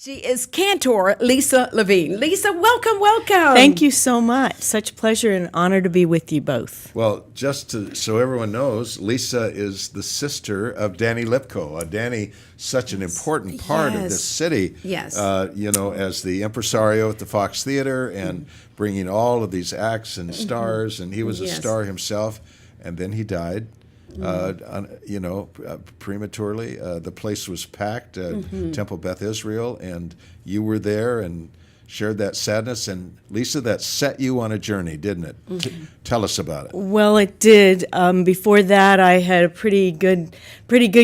She is Cantor Lisa Levine. Lisa, welcome, welcome. Thank you so much. Such pleasure and honor to be with you both. Well, so everyone knows, Lisa is the sister of Danny Lipko. Danny, such an important part of this city. Yes. As the impresario at the Fox Theater and bringing all of these acts and stars, and he was a star himself, and then he died. Prematurely. The place was packed, Temple Beth Israel, and you were there and shared that sadness. And Lisa, that set you on a journey, didn't it? Tell us about it. Well, it did. Before that, I had a pretty good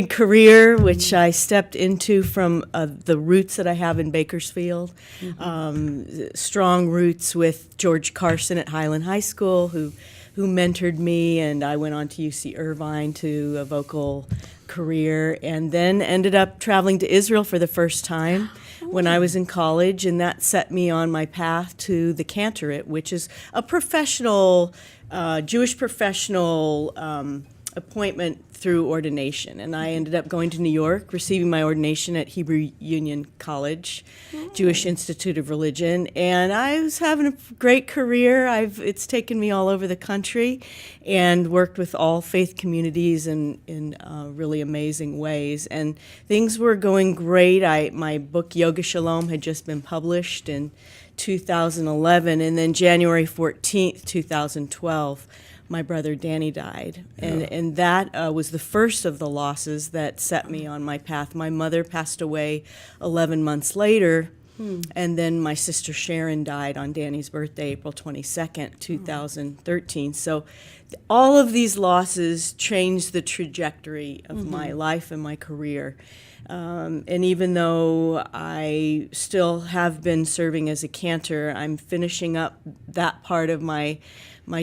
career, which I stepped into from the roots that I have in Bakersfield. Strong roots with George Carson at Highland High School, who mentored me, and I went on to UC Irvine to a vocal career, and then ended up traveling to Israel for the first time when I was in college, and that set me on my path to the Cantorate, which is a Jewish professional appointment through ordination. And I ended up going to New York, receiving my ordination at Hebrew Union College, Jewish Institute of Religion, and I was having a great career. It's taken me all over the country and worked with all faith communities in really amazing ways. And things were going great. My book, Yoga Shalom, had just been published in 2011, and then January 14th, 2012, my brother Danny died, and that was the first of the losses that set me on my path. My mother passed away 11 months later, and then my sister Sharon died on Danny's birthday, April 22nd, 2013. So all of these losses changed the trajectory of my life and my career. And even though I still have been serving as a cantor, I'm finishing up that part of my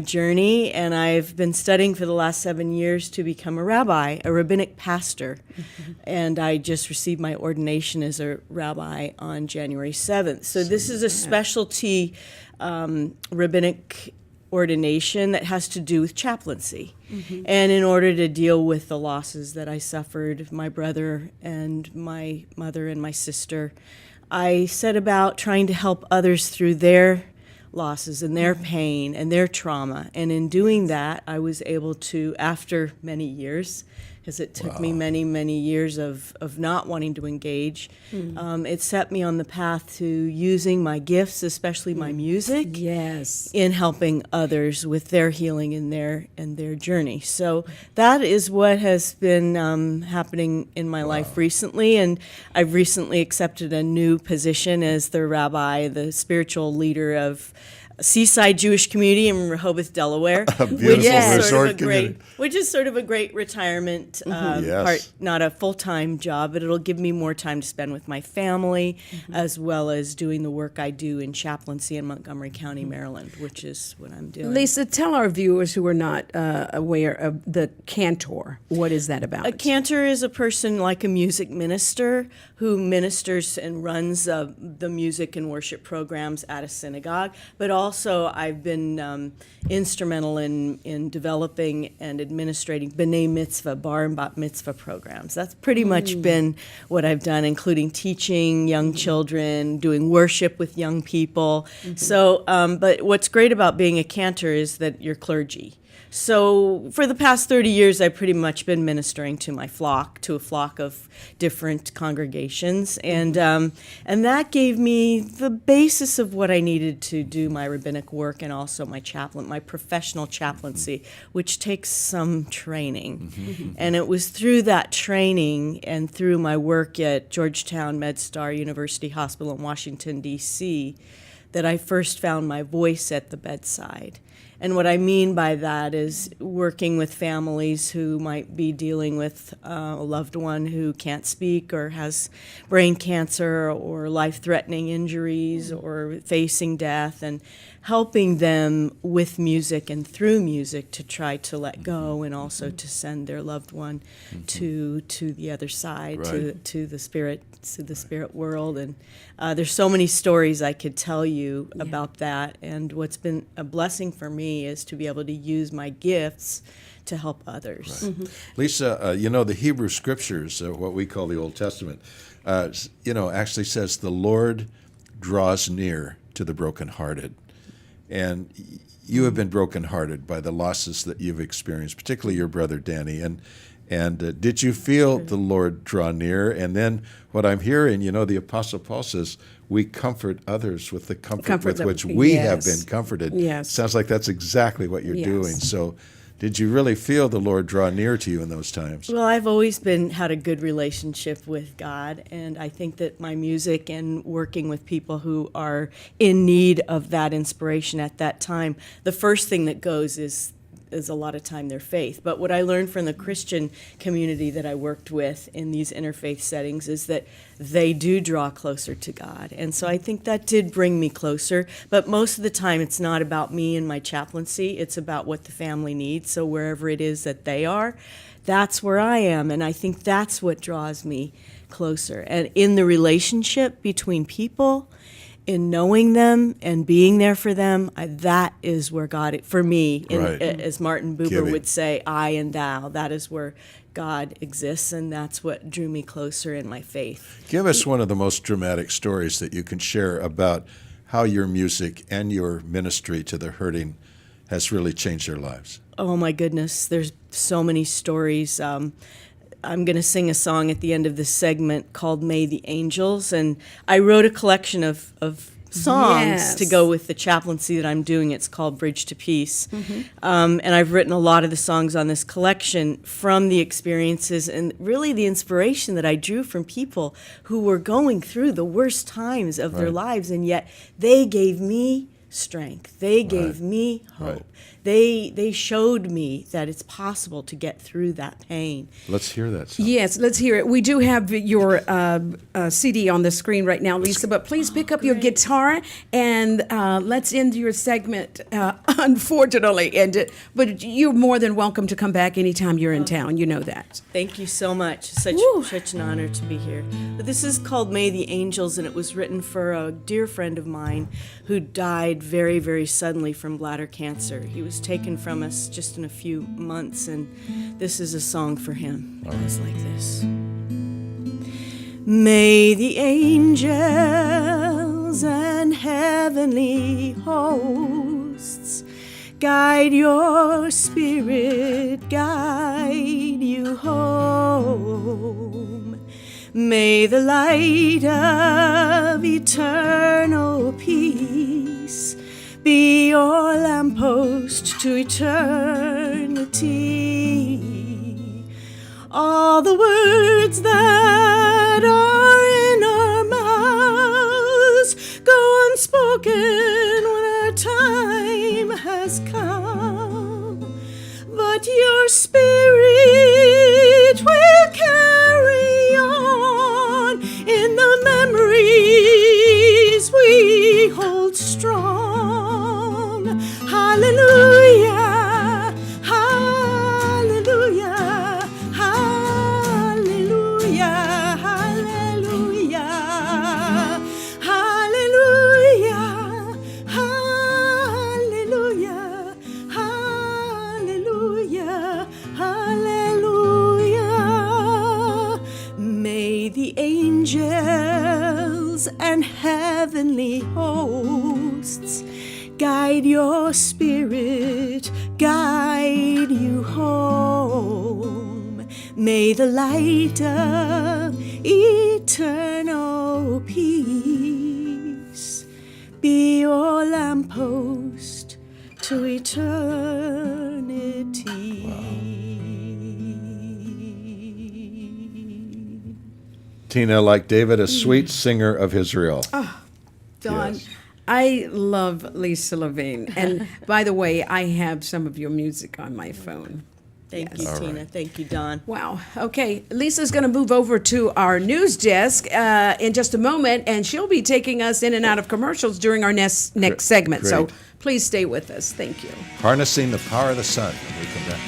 journey, and I've been studying for the last 7 years to become a rabbi, a rabbinic pastor. And I just received my ordination as a rabbi on January 7th. So this is a specialty rabbinic ordination that has to do with chaplaincy. And in order to deal with the losses that I suffered, my brother and my mother and my sister, I set about trying to help others through their losses and their pain and their trauma. And in doing that, I was able to, after many years, because it took me many, many years of not wanting to engage, it set me on the path to using my gifts, especially my music, in helping others with their healing and their journey. So that is what has been happening in my life recently, and I've recently accepted a new position as the rabbi, the spiritual leader of Seaside Jewish Community in Rehoboth, Delaware, a beautiful resort community. Which is sort of a great retirement part, not a full-time job, but it'll give me more time to spend with my family, as well as doing the work I do in chaplaincy in Montgomery County, Maryland, which is what I'm doing. Lisa, tell our viewers who are not aware of the Cantor. What is that about? A cantor is a person like a music minister who ministers and runs the music and worship programs at a synagogue, but also I've been instrumental in developing and administrating B'nai Mitzvah, bar and bat mitzvah programs. That's pretty much been what I've done, including teaching young children, doing worship with young people. So, but what's great about being a cantor is that you're clergy. So for the past 30 years, I've pretty much been ministering to a flock of different congregations, and that gave me the basis of what I needed to do my rabbinic work and also my professional chaplaincy, which takes some training. And it was through that training and through my work at Georgetown MedStar University Hospital in Washington, D.C., that I first found my voice at the bedside. And what I mean by that is working with families who might be dealing with a loved one who can't speak or has brain cancer or life-threatening injuries or facing death, and helping them with music and through music to try to let go and also to send their loved one to the other side, to the spirit world. And there's so many stories I could tell you about that. And what's been a blessing for me is to be able to use my gifts to help others. Lisa, the Hebrew Scriptures, what we call the Old Testament, actually says the Lord draws near to the brokenhearted. And you have been brokenhearted by the losses that you've experienced, particularly your brother Danny. And did you feel the Lord draw near? And then what I'm hearing, the Apostle Paul says, we comfort others with the comfort with that- which we have yes. been comforted. Yes. Sounds like that's exactly what you're Yes. doing. So did you really feel the Lord draw near to you in those times? Well, I've always had a good relationship with God, and I think that my music and working with people who are in need of that inspiration at that time, the first thing that goes is a lot of time their faith. But what I learned from the Christian community that I worked with in these interfaith settings is that they do draw closer to God. And so I think that did bring me closer. But most of the time it's not about me and my chaplaincy, it's about what the family needs. So wherever it is that they are, that's where I am. And I think that's what draws me closer. And in the relationship between people, in knowing them and being there for them, that is where God, for me, Right. as Martin Buber Giving. would say, I and thou, that is where God exists, and that's what drew me closer in my faith. Give us one of the most dramatic stories that you can share about how your music and your ministry to the hurting has really changed their lives. Oh my goodness, there's so many stories. I'm going to sing a song at the end of this segment called May the Angels, and I wrote a collection of songs Yes. to go with the chaplaincy that I'm doing. It's called Bridge to Peace. And I've written a lot of the songs on this collection from the experiences and really the inspiration that I drew from people who were going through the worst times of their Right. lives, and yet they gave me strength. They gave me hope. Right. They showed me that it's possible to get through that pain. Let's hear that song. Yes, let's hear it. We do have your CD on the screen right now, Lisa, but please pick up your guitar and let's end your segment, unfortunately. But you're more than welcome to come back anytime you're in town. You know that. Thank you so much. Such an honor to be here. But this is called May the Angels, and it was written for a dear friend of mine who died very, very suddenly from bladder cancer. He was taken from us just in a few months, and this is a song for him. It goes like this. May the angels and heavenly hosts guide your spirit, guide you home. May the light of eternal peace be your lamppost to eternity. All the words that are in our mouths go unspoken when our time has come, but your spirit will carry on in the memories we hold strong. Hallelujah, hallelujah, hallelujah, hallelujah, hallelujah, hallelujah, hallelujah, hallelujah. May the angels and heavenly hosts guide your spirit, guide you home. May the light of eternal peace be your lamppost to eternity. Tina, like David, a sweet singer of Israel. Dawn, Yes. I love Lisa Levine. And by the way, I have some of your music on my phone. Thank you, All Tina. right. Thank you, Don. Wow. Okay. Lisa's going to move over to our news desk in just a moment, and she'll be taking us in and out of commercials during our next segment. So Great. please stay with us. Thank you. Harnessing the power of the sun when we come back.